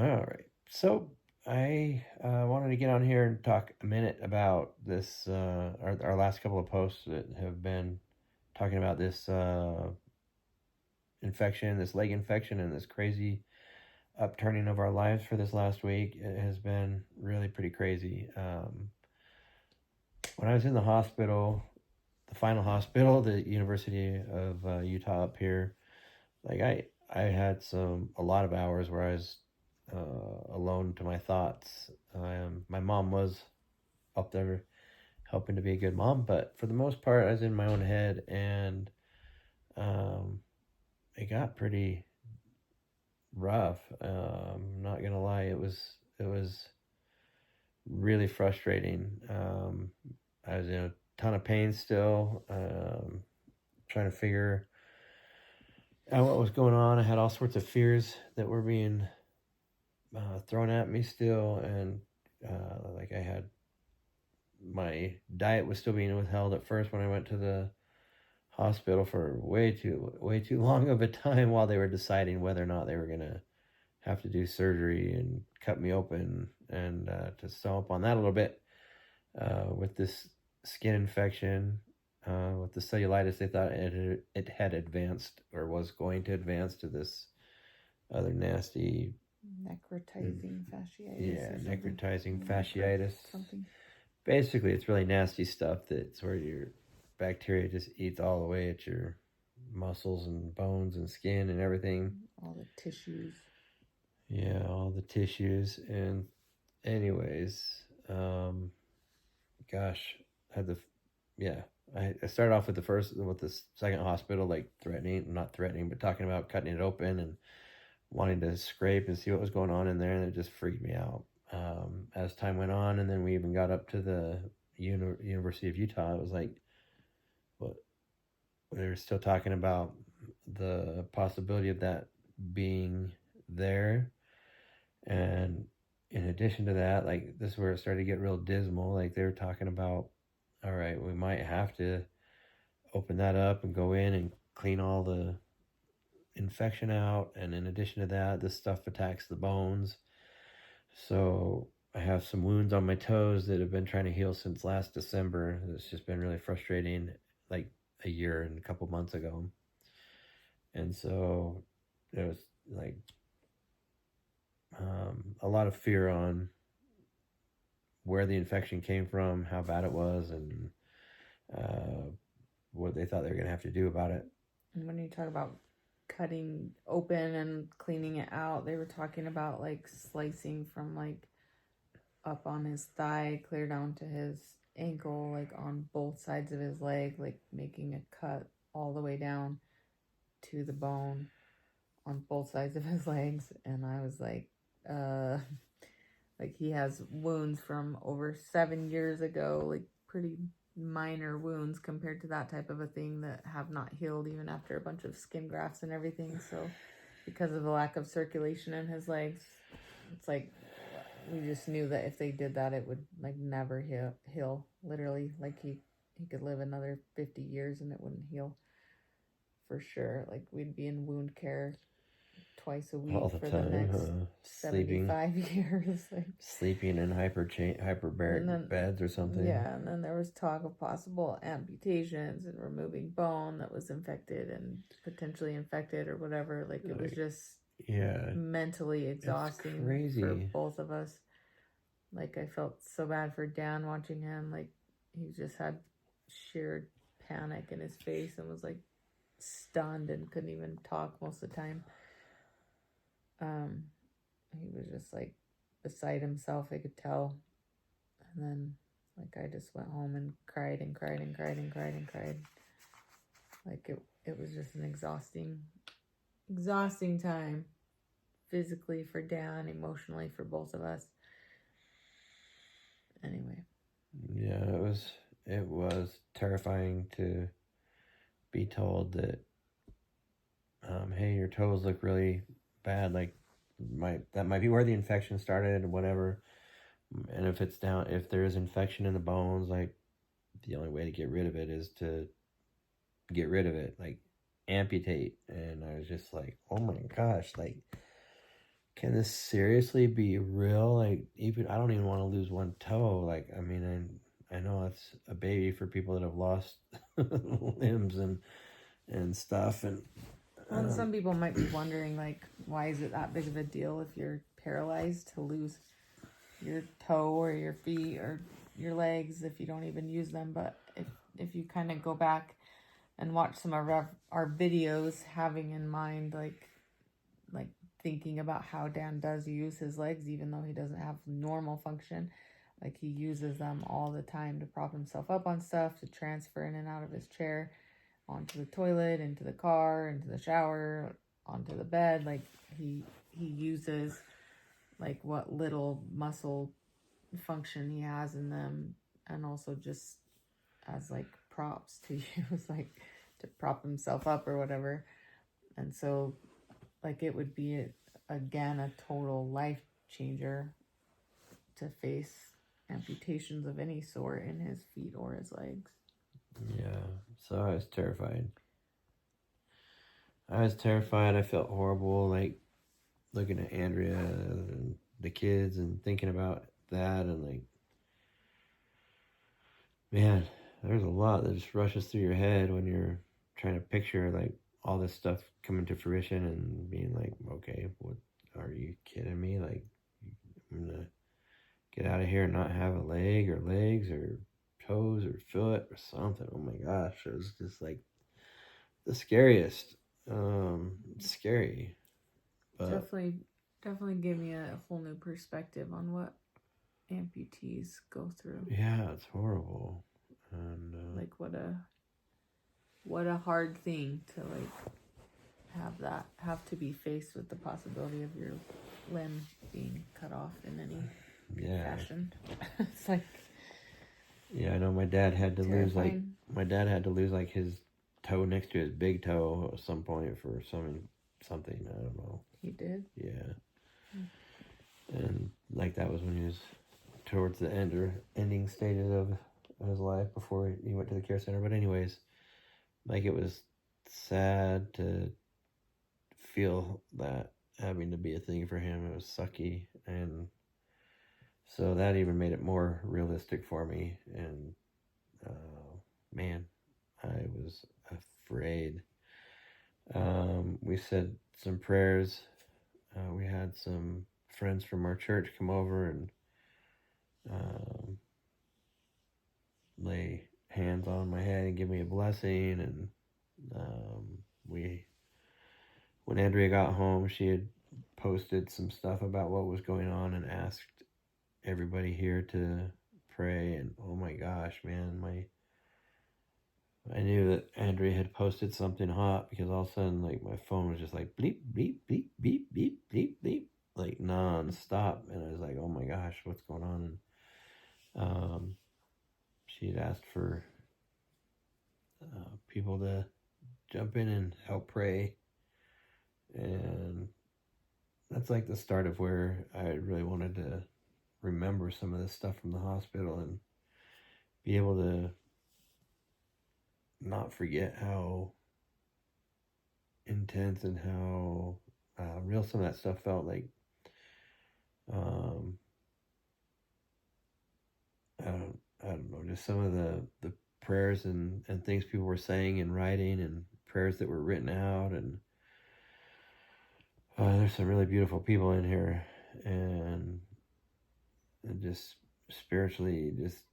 All right. So I wanted to get on here and talk a minute about this. Our last couple of posts that have been talking about this infection, this leg infection, and this crazy upturning of our lives for this last week. It has been really pretty crazy. When I was in the hospital, the final hospital, the University of Utah up here, like I had a lot of hours where I was alone to my thoughts. My mom was up there helping to be a good mom, but for the most part, I was in my own head, and um, it got pretty rough. Not gonna lie, it was really frustrating. I was in a ton of pain still, trying to figure out what was going on. I had all sorts of fears that were being thrown at me still, and like I had my diet was still being withheld at first when I went to the hospital for way too long of a time while they were deciding whether or not they were gonna have to do surgery and cut me open. And to sum up on that a little bit, with this skin infection, with the cellulitis, they thought it had advanced or was going to advance to this other nasty necrotizing fasciitis. Yeah, necrotizing fasciitis. Something. Basically, it's really nasty stuff that's where your bacteria just eats all away at your muscles and bones and skin and everything. All the tissues. Yeah, all the tissues. And anyways, gosh, I started off with the second hospital, like not threatening, but talking about cutting it open and wanting to scrape and see what was going on in there, and it just freaked me out. As time went on, and then we even got up to the University of Utah, it was like, what? They were still talking about the possibility of that being there. And in addition to that, like, this is where it started to get real dismal. Like, they were talking about, all right, we might have to open that up and go in and clean all the infection out. And in addition to that, this stuff attacks the bones. So I have some wounds on my toes that have been trying to heal since last December. It's just been really frustrating, like a year and a couple months ago. And so there was like a lot of fear on where the infection came from, how bad it was, and what they thought they were going to have to do about it. And when you talk about cutting open and cleaning it out, they were talking about like slicing from like up on his thigh clear down to his ankle, like on both sides of his leg, like making a cut all the way down to the bone on both sides of his legs. And I was like he has wounds from over 7 years ago, like pretty minor wounds compared to that type of a thing that have not healed even after a bunch of skin grafts and everything. So because of the lack of circulation in his legs, it's like we just knew that if they did that, it would like never heal. Literally, like he could live another 50 years and it wouldn't heal for sure. Like we'd be in wound care twice a week all the for time, the next 75 years. Like, sleeping in hyperbaric beds or something. Yeah, and then there was talk of possible amputations and removing bone that was infected and potentially infected or whatever. Like it was just mentally exhausting for both of us. Like I felt so bad for Dan watching him. Like he just had sheer panic in his face and was like stunned and couldn't even talk most of the time. He was just like beside himself, I could tell. And then like I just went home and cried and cried and cried and cried and cried. Like it was just an exhausting time, physically for Dan, emotionally for both of us. Anyway. Yeah, it was terrifying to be told that hey, your toes look really bad, like that might be where the infection started or whatever. And if there is infection in the bones, like the only way to get rid of it is to get rid of it, like amputate. And I was just like, oh my gosh, like can this seriously be real? Like, even I don't even want to lose one toe. Like, I mean, I know it's a baby for people that have lost limbs and stuff. And Well, and some people might be wondering, like, why is it that big of a deal if you're paralyzed to lose your toe or your feet or your legs if you don't even use them? But if you kind of go back and watch some of our videos, having in mind like thinking about how Dan does use his legs, even though he doesn't have normal function, like he uses them all the time to prop himself up on stuff, to transfer in and out of his chair, onto the toilet, into the car, into the shower, onto the bed. Like he uses like what little muscle function he has in them, and also just as like props to use, like to prop himself up or whatever. And so like it would be again a total life changer to face amputations of any sort in his feet or his legs. yeah, so I was terrified. I felt horrible, like looking at Andrea and the kids and thinking about that, and like, man, there's a lot that just rushes through your head when you're trying to picture like all this stuff coming to fruition and being like, okay, what, are you kidding me? Like, I'm gonna get out of here and not have a leg or legs or toes or foot or something. Oh my gosh, it was just like the scariest. Scary, but Definitely gave me a whole new perspective on what amputees go through. yeah, it's horrible. And Like what a hard thing to like have to be faced with the possibility of your limb being cut off in any fashion. It's like, yeah, I know my dad had to terrifying. lose like his toe next to his big toe at some point for something, I don't know. He did? Yeah. And like that was when he was towards the ending stages of his life before he went to the care center. But anyways, like it was sad to feel that having to be a thing for him. It was sucky, and so that even made it more realistic for me. And man, I was afraid. We said some prayers. We had some friends from our church come over and lay hands on my head and give me a blessing. And when Andrea got home, she had posted some stuff about what was going on and asked everybody here to pray. And oh my gosh, man, I knew that Andrea had posted something hot, because all of a sudden, like, my phone was just like bleep, bleep, bleep, bleep, bleep, bleep, bleep, like non-stop. And I was like, oh my gosh, what's going on? And she had asked for people to jump in and help pray. And that's like the start of where I really wanted to remember some of this stuff from the hospital and be able to not forget how intense and how real some of that stuff felt. Like, I don't know, just some of the prayers and things people were saying and writing, and prayers that were written out. And there's some really beautiful people in here, and just spiritually just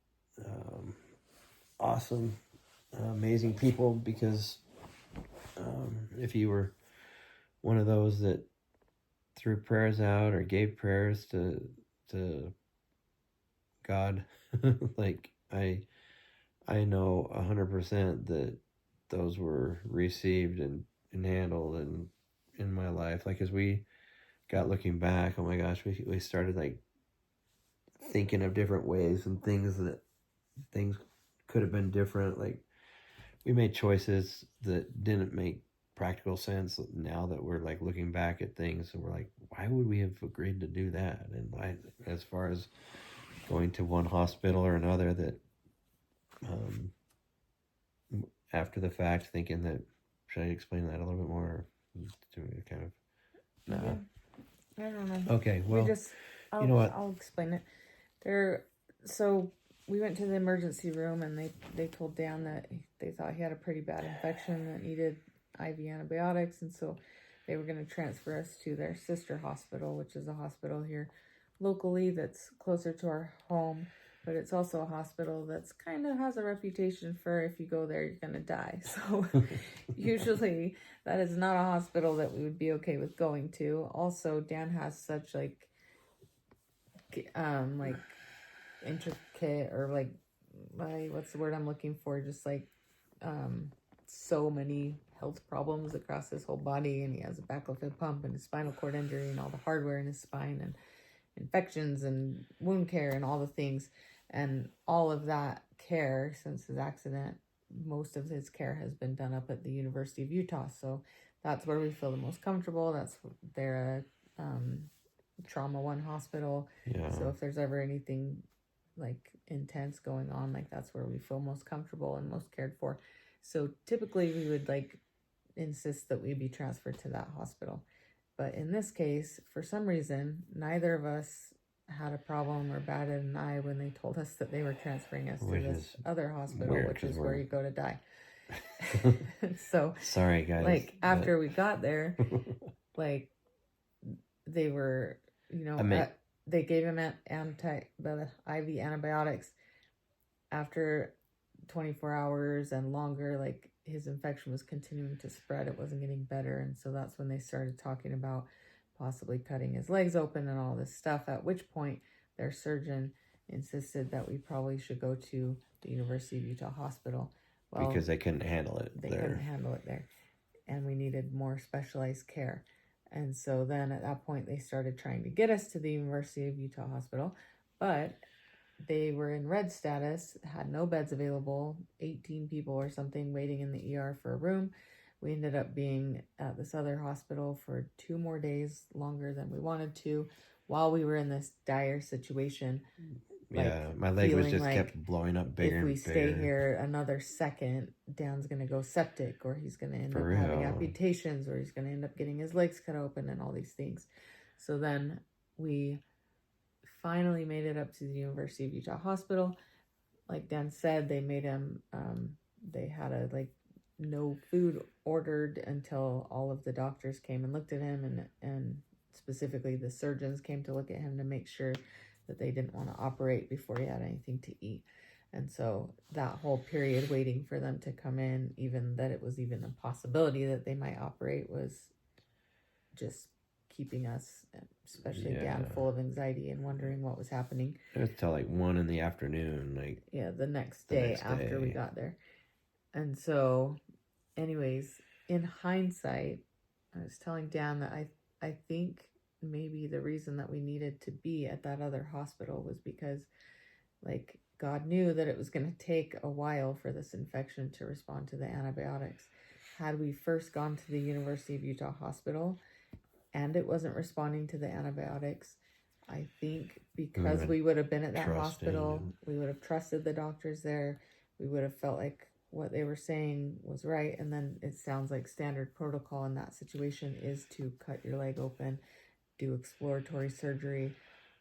awesome, amazing people. Because if you were one of those that threw prayers out or gave prayers to God, like I know 100% that those were received and handled and in my life. Like, as we got looking back, oh my gosh, we started like thinking of different ways and things could have been different. Like, we made choices that didn't make practical sense now that we're like looking back at things, and we're like, why would we have agreed to do that? And as far as going to one hospital or another, that after the fact thinking that, should I explain that a little bit more? To kind of, nah. I don't know. Okay, well, I'll, you know what? I'll explain it. So we went to the emergency room and they told Dan that they thought he had a pretty bad infection that needed IV antibiotics, and so they were going to transfer us to their sister hospital, which is a hospital here locally that's closer to our home, but it's also a hospital that's kind of has a reputation for if you go there you're going to die. So usually that is not a hospital that we would be okay with going to. Also, Dan has such like intricate, or like, what's the word I'm looking for, just like so many health problems across his whole body, and he has a baclofen pump and a spinal cord injury and all the hardware in his spine and infections and wound care and all the things, and all of that care since his accident, most of his care has been done up at the University of Utah. So that's where we feel the most comfortable. They're a trauma one hospital. Yeah. So if there's ever anything like intense going on, like that's where we feel most comfortable and most cared for. So typically we would like insist that we be transferred to that hospital. But in this case, for some reason, neither of us had a problem or batted an eye when they told us that they were transferring us to this other hospital, which is where you go to die. So sorry guys. Like after we got there, like they were, they gave him the IV antibiotics after 24 hours and longer. Like his infection was continuing to spread. It wasn't getting better. And so that's when they started talking about possibly cutting his legs open and all this stuff, at which point their surgeon insisted that we probably should go to the University of Utah Hospital. Well, because they couldn't handle it there. They couldn't handle it there. And we needed more specialized care. And so then at that point, they started trying to get us to the University of Utah Hospital, but they were in red status, had no beds available, 18 people or something waiting in the ER for a room. We ended up being at this other hospital for 2 more days, longer than we wanted to, while we were in this dire situation. Yeah, my leg was just kept blowing up bigger and bigger. If we stay here another second, Dan's going to go septic, or he's going to end up having amputations, or he's going to end up getting his legs cut open and all these things. So then we finally made it up to the University of Utah Hospital. Like Dan said, they made him, they had no food ordered until all of the doctors came and looked at him, and specifically the surgeons came to look at him to make sure that they didn't want to operate before he had anything to eat. And so that whole period waiting for them to come in, even that it was even a possibility that they might operate, was just keeping us, especially Dan, full of anxiety and wondering what was happening. It was till 1 in the afternoon, the next day after we got there. And so anyways, in hindsight, I was telling Dan that I think maybe the reason that we needed to be at that other hospital was because God knew that it was going to take a while for this infection to respond to the antibiotics. Had we first gone to the University of Utah Hospital and it wasn't responding to the antibiotics, I think because we would have been at that hospital, we would have trusted the doctors there, we would have felt like what they were saying was right. And then it sounds like standard protocol in that situation is to cut your leg open, do exploratory surgery,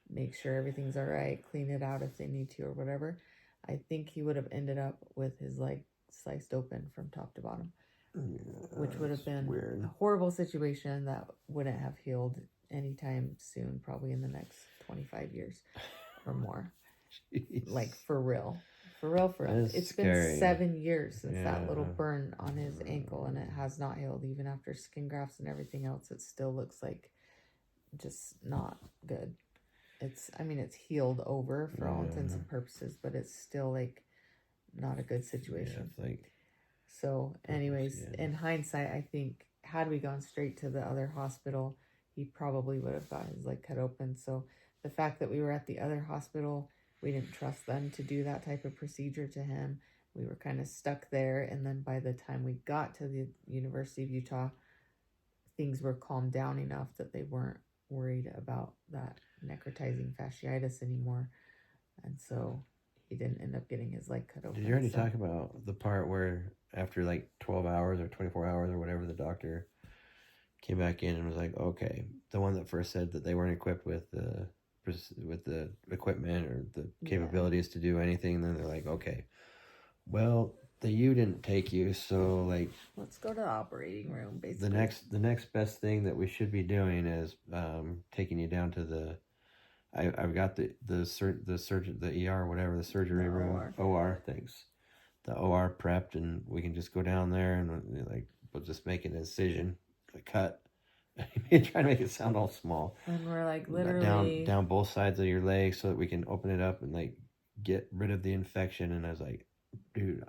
make sure everything's all right, clean it out if they need to or whatever. I think he would have ended up with his leg sliced open from top to bottom, which would have been a horrible situation that wouldn't have healed anytime soon, probably in the next 25 years or more. Jeez. For real. It's been 7 years since that little burn on his ankle, and it has not healed. Even after skin grafts and everything else, it still looks like just not good. It's healed over for all intents and purposes, but it's still not a good situation. Yeah, so anyways, in hindsight, I think had we gone straight to the other hospital, he probably would have got his leg cut open. So the fact that we were at the other hospital, we didn't trust them to do that type of procedure to him. We were kind of stuck there. And then by the time we got to the University of Utah, things were calmed down enough that they weren't worried about that necrotizing fasciitis anymore. And so he didn't end up getting his leg cut open. Did you already talk about the part where after 12 hours or 24 hours or whatever, the doctor came back in and was like, okay, the one that first said that they weren't equipped with the equipment or the capabilities to do anything. And then they're like, okay, well, the U didn't take you, so like let's go to the operating room. Basically, the next best thing that we should be doing is taking you down to the. I've got the surgeon, the ER, whatever, the surgery room, OR things, the OR prepped, and we can just go down there and like we'll just make an incision, a cut. Trying to make it sound all small. And we're like literally down both sides of your legs so that we can open it up and like get rid of the infection. And I was like, dude,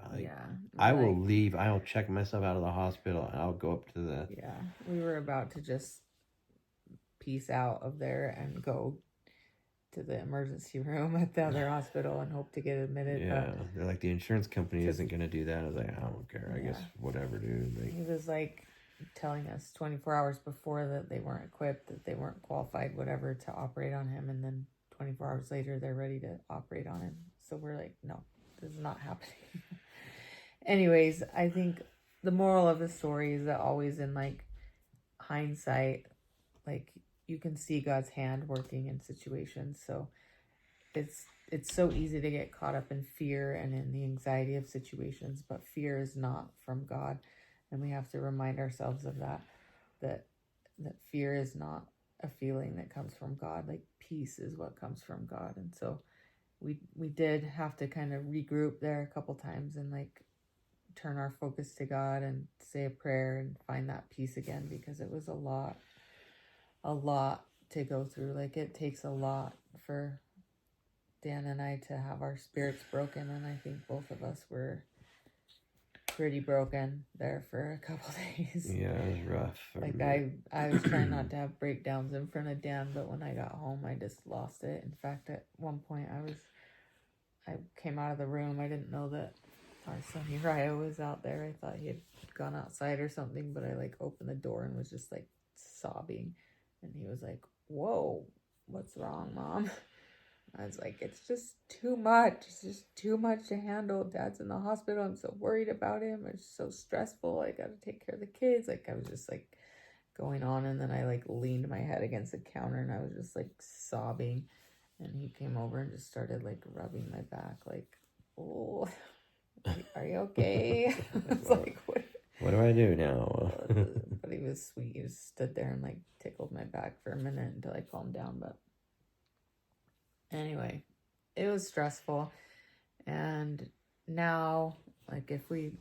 I will leave. I'll check myself out of the hospital. And I'll go up to the. Yeah, we were about to just peace out of there and go to the emergency room at the other hospital and hope to get admitted. Yeah, they're like, the insurance company isn't going to do that. I was like, I don't care. I guess whatever, dude. Like, he was like telling us 24 hours before that they weren't equipped, that they weren't qualified, whatever, to operate on him, and then 24 hours later they're ready to operate on him. So we're like, no, this is not happening. Anyways, I think the moral of the story is that always in like hindsight, like you can see God's hand working in situations. So it's so easy to get caught up in fear and in the anxiety of situations, but fear is not from God. And we have to remind ourselves of that fear is not a feeling that comes from God. Like peace is what comes from God. And so we did have to kind of regroup there a couple times and like turn our focus to God and say a prayer and find that peace again, because it was a lot to go through. Like it takes a lot for Dan and I to have our spirits broken. And I think both of us were pretty broken there for a couple days. Yeah, it was rough. Like I was trying not to have breakdowns in front of Dan, but when I got home, I just lost it. In fact, at one point, I came out of the room. I didn't know that our son Uriah was out there. I thought he had gone outside or something, but I like opened the door and was just like sobbing, and he was like, "Whoa, what's wrong, Mom?" I was like, it's just too much. It's just too much to handle. Dad's in the hospital. I'm so worried about him. It's so stressful. I got to take care of the kids. Like, I was just like going on. And then I like leaned my head against the counter and I was just like sobbing. And he came over and just started like rubbing my back. Like, oh, are you okay? I was like, what do I do now? But he was sweet. He just stood there and like tickled my back for a minute until I calmed down. But anyway, it was stressful. And now, like, if we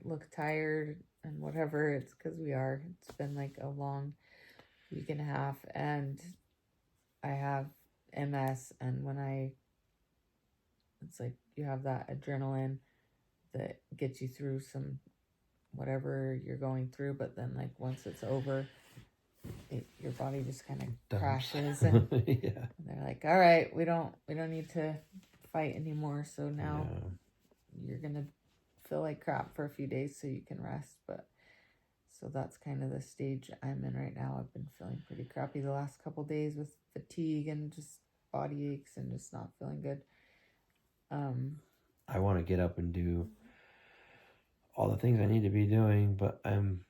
look tired and whatever, it's because we are. It's been like a long week and a half, and I have MS. And it's like you have that adrenaline that gets you through some whatever you're going through, but then like once it's over, your body just kind of crashes, and they're like, all right, we don't need to fight anymore, so now you're gonna feel like crap for a few days so you can rest. But so that's kind of the stage I'm in right now. I've been feeling pretty crappy the last couple days with fatigue and just body aches and just not feeling good. I want to get up and do all the things I need to be doing, but I'm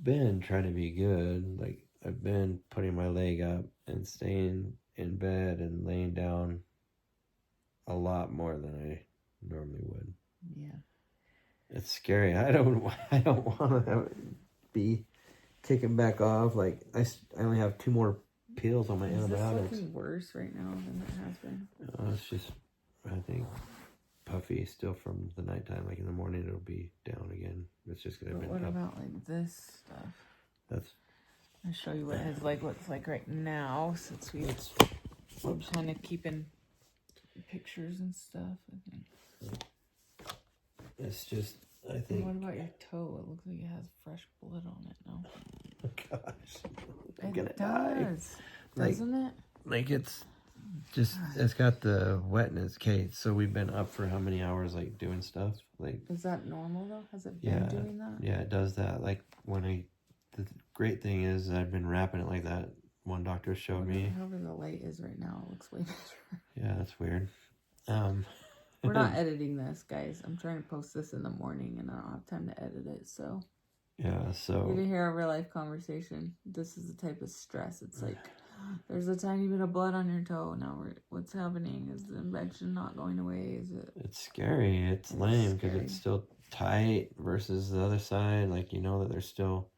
been trying to be good. Like, I've been putting my leg up and staying in bed and laying down a lot more than I normally would. Yeah, it's scary. I don't want to be kicking back off. Like, I only have 2 more pills on my antibiotics. It's looking worse right now than it has been. It's just, I think, puffy still from the nighttime. Like in the morning, it'll be down again. It's just gonna be. What about like this stuff? I'll show you what his leg looks like right now, since we're kind of keeping pictures and stuff. I think. It's just, I think. And what about your toe? It looks like it has fresh blood on it now. Oh gosh, I'm It gonna does, die. Doesn't it? Like it's just, it's got the wetness. Okay, so we've been up for how many hours, like doing stuff? Like, is that normal though? Has it been doing that? Yeah, it does that. Like the great thing is I've been wrapping it like that. One doctor showed me. However the light is right now, it looks way better. Yeah, that's weird. We're not editing this, guys. I'm trying to post this in the morning and I don't have time to edit it, so. Yeah, so You can hear a real life conversation. This is the type of stress. It's like there's a tiny bit of blood on your toe. Now what's happening? Is the infection not going away? Is it? it's scary. It's lame because it's still tight versus the other side. Like, you know that there's still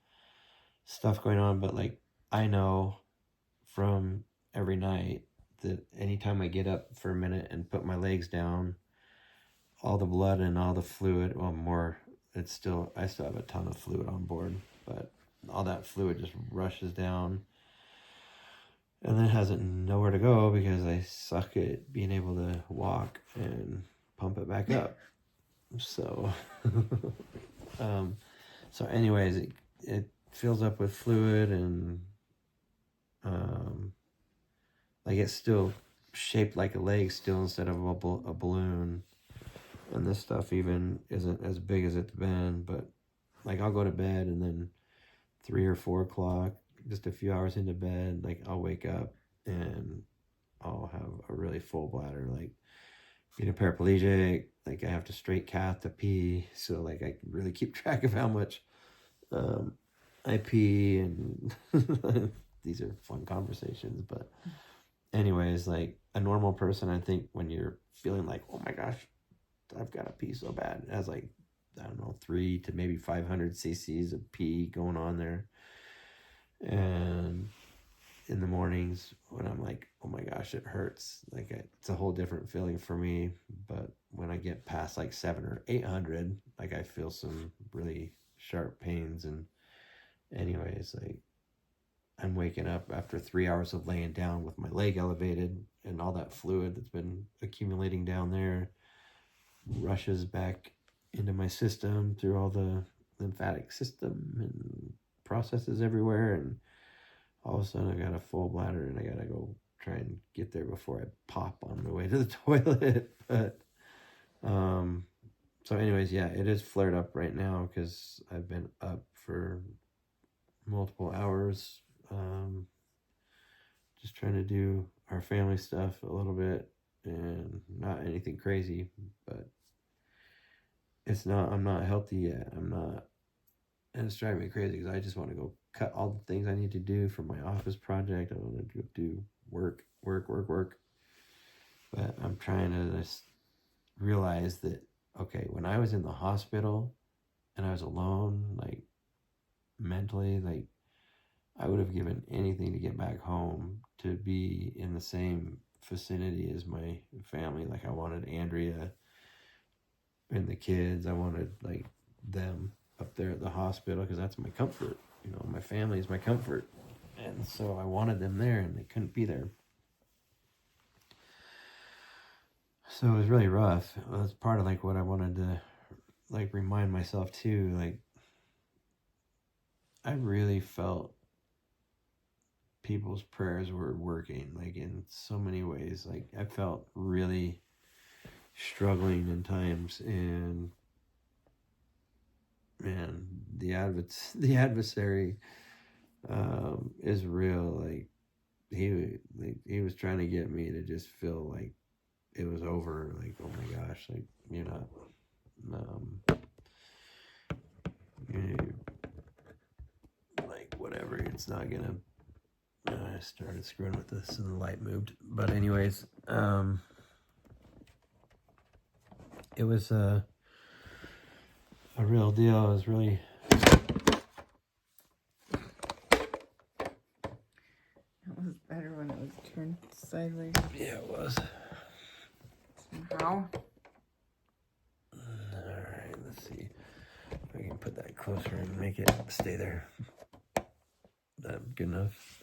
stuff going on, but like I know from every night that anytime I get up for a minute and put my legs down, all the blood and all the fluid, well, more, I still have a ton of fluid on board, but all that fluid just rushes down and then has nowhere to go because I suck at being able to walk and pump it back up. So, so anyways, it fills up with fluid and, like it's still shaped like a leg still instead of a balloon. And this stuff even isn't as big as it's been, but like I'll go to bed and then 3 or 4 o'clock, just a few hours into bed, like I'll wake up and I'll have a really full bladder. Like being a paraplegic, like I have to straight cath to pee, so like I can really keep track of how much I pee, and these are fun conversations. But anyways, like a normal person, I think when you're feeling like, oh my gosh, I've got to pee so bad, it has like, I don't know, 3 to maybe 500 cc's of pee going on there. And in the mornings when I'm like, oh my gosh, it hurts, like it's a whole different feeling for me. But when I get past like 700 or 800, like I feel some really sharp pains. And anyways, like I'm waking up after 3 hours of laying down with my leg elevated, and all that fluid that's been accumulating down there rushes back into my system through all the lymphatic system and processes everywhere, and all of a sudden I got a full bladder and I gotta go try and get there before I pop on the way to the toilet. But so anyways, yeah, it is flared up right now because I've been up for multiple hours, just trying to do our family stuff a little bit, and not anything crazy, but I'm not healthy yet. I'm not, and it's driving me crazy because I just want to go cut all the things I need to do for my office project. I want to do work. But I'm trying to just realize that, okay, when I was in the hospital and I was alone, like mentally, like I would have given anything to get back home to be in the same vicinity as my family. Like I wanted Andrea and the kids. I wanted like them up there at the hospital because that's my comfort. You know, my family is my comfort. And so I wanted them there and they couldn't be there. So it was really rough. That's part of like what I wanted to like remind myself too. Like I really felt people's prayers were working, like in so many ways. Like I felt really struggling in times, and man, the adversary is real. Like he was trying to get me to just feel like it was over. Like, oh my gosh, like you're not, like whatever. It's not gonna. I started screwing with this, and the light moved. But anyways, it was a real deal. It was really. It was better when it was turned sideways. Yeah, it was. Somehow. Alright, let's see if I can put that closer and make it stay there. That good enough?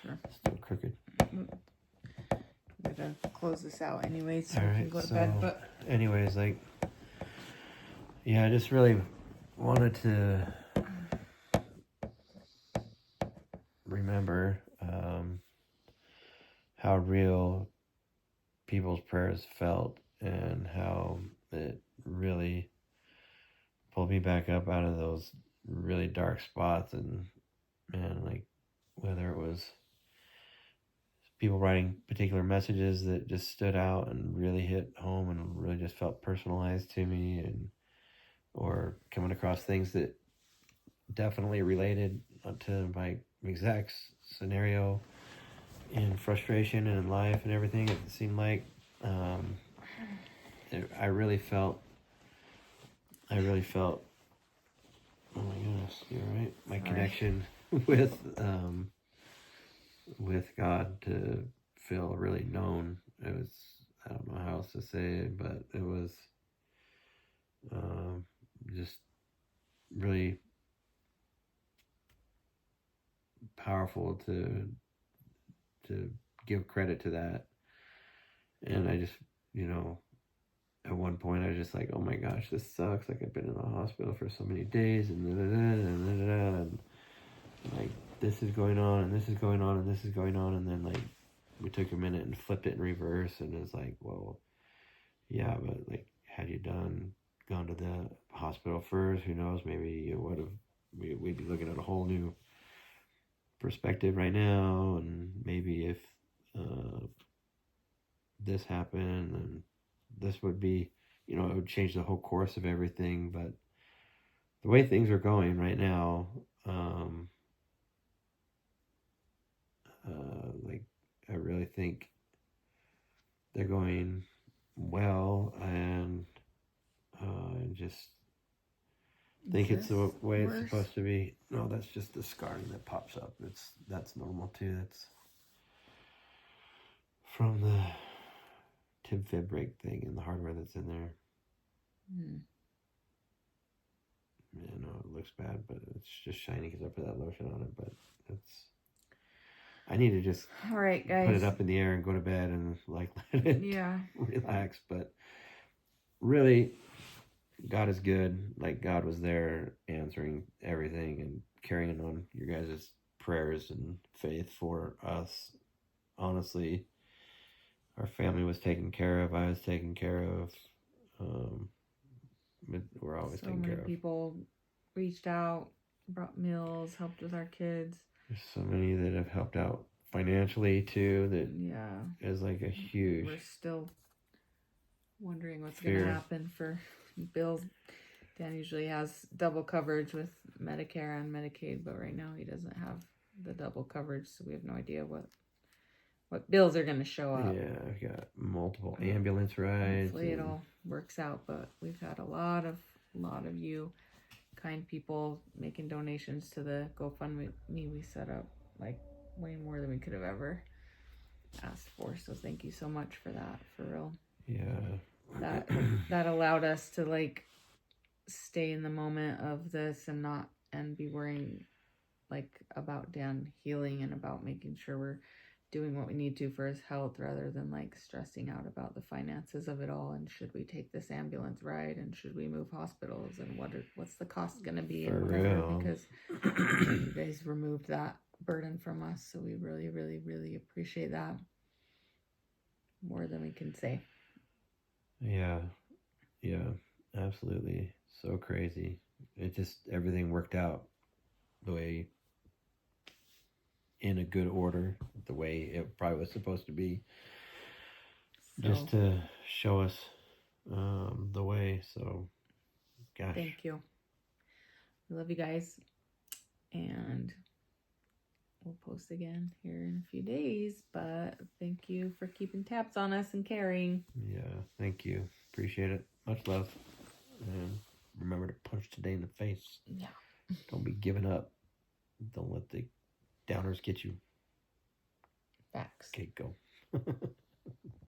Sure. Still crooked. I'm gonna close this out anyways, so All we right, can go to so bed. But anyways, like, yeah, I just really wanted to remember how real people's prayers felt and how it really pulled me back up out of those really dark spots. And man, like whether it was people writing particular messages that just stood out and really hit home and really just felt personalized to me, and or coming across things that definitely related to my exact scenario in frustration and in life and everything. It seemed like I really felt. Oh my goodness, you're right. My connection with God to feel really known. It was, I don't know how else to say it, but it was just really powerful to give credit to that. And I just, at one point I was just like, oh my gosh, this sucks. Like I've been in the hospital for so many days and like this is going on and this is going on and this is going on, and then like we took a minute and flipped it in reverse, and it's like, well, yeah, but like had you gone to the hospital first, who knows, maybe you would have, we'd be looking at a whole new perspective right now, and maybe if this happened, then this would be, it would change the whole course of everything. But the way things are going right now, like I really think they're going well, and just think it's the way it's supposed to be. No, that's just the scarring that pops up. That's normal too. That's from the tib fib break thing and the hardware that's in there. Yeah, no, it looks bad, but it's just shiny because I put that lotion on it. But I need to just all right, guys, put it up in the air and go to bed and like let it relax. But really, God is good. Like God was there answering everything and carrying on your guys' prayers and faith for us. Honestly, our family was taken care of. I was taken care of. We're always taken care of. So many people reached out, brought meals, helped with our kids. There's so many that have helped out financially too. That is like a huge. We're still wondering what's going to happen for bills. Dan usually has double coverage with Medicare and Medicaid, but right now he doesn't have the double coverage, so we have no idea what bills are going to show up. Yeah, I've got multiple ambulance rides. Hopefully it all works out, but we've had a lot of you kind people making donations to the GoFundMe we set up, like way more than we could have ever asked for. So thank you so much for that, for real. Yeah. That allowed us to like stay in the moment of this and be worrying like about Dan healing and about making sure we're doing what we need to for his health, rather than like stressing out about the finances of it all, and should we take this ambulance ride, and should we move hospitals, and what's the cost going to be, and whatever, because you guys removed that burden from us, so we really, really, really appreciate that more than we can say. Yeah, absolutely. So crazy. It just, everything worked out the way, in a good order, the way it probably was supposed to be, just to show us the way. So gosh, thank you. I love you guys, and we'll post again here in a few days, but thank you for keeping tabs on us and caring. Yeah, thank you. Appreciate it. Much love. And remember to punch today in the face. Yeah. Don't be giving up. Don't let the downers get you. Facts. Okay, go.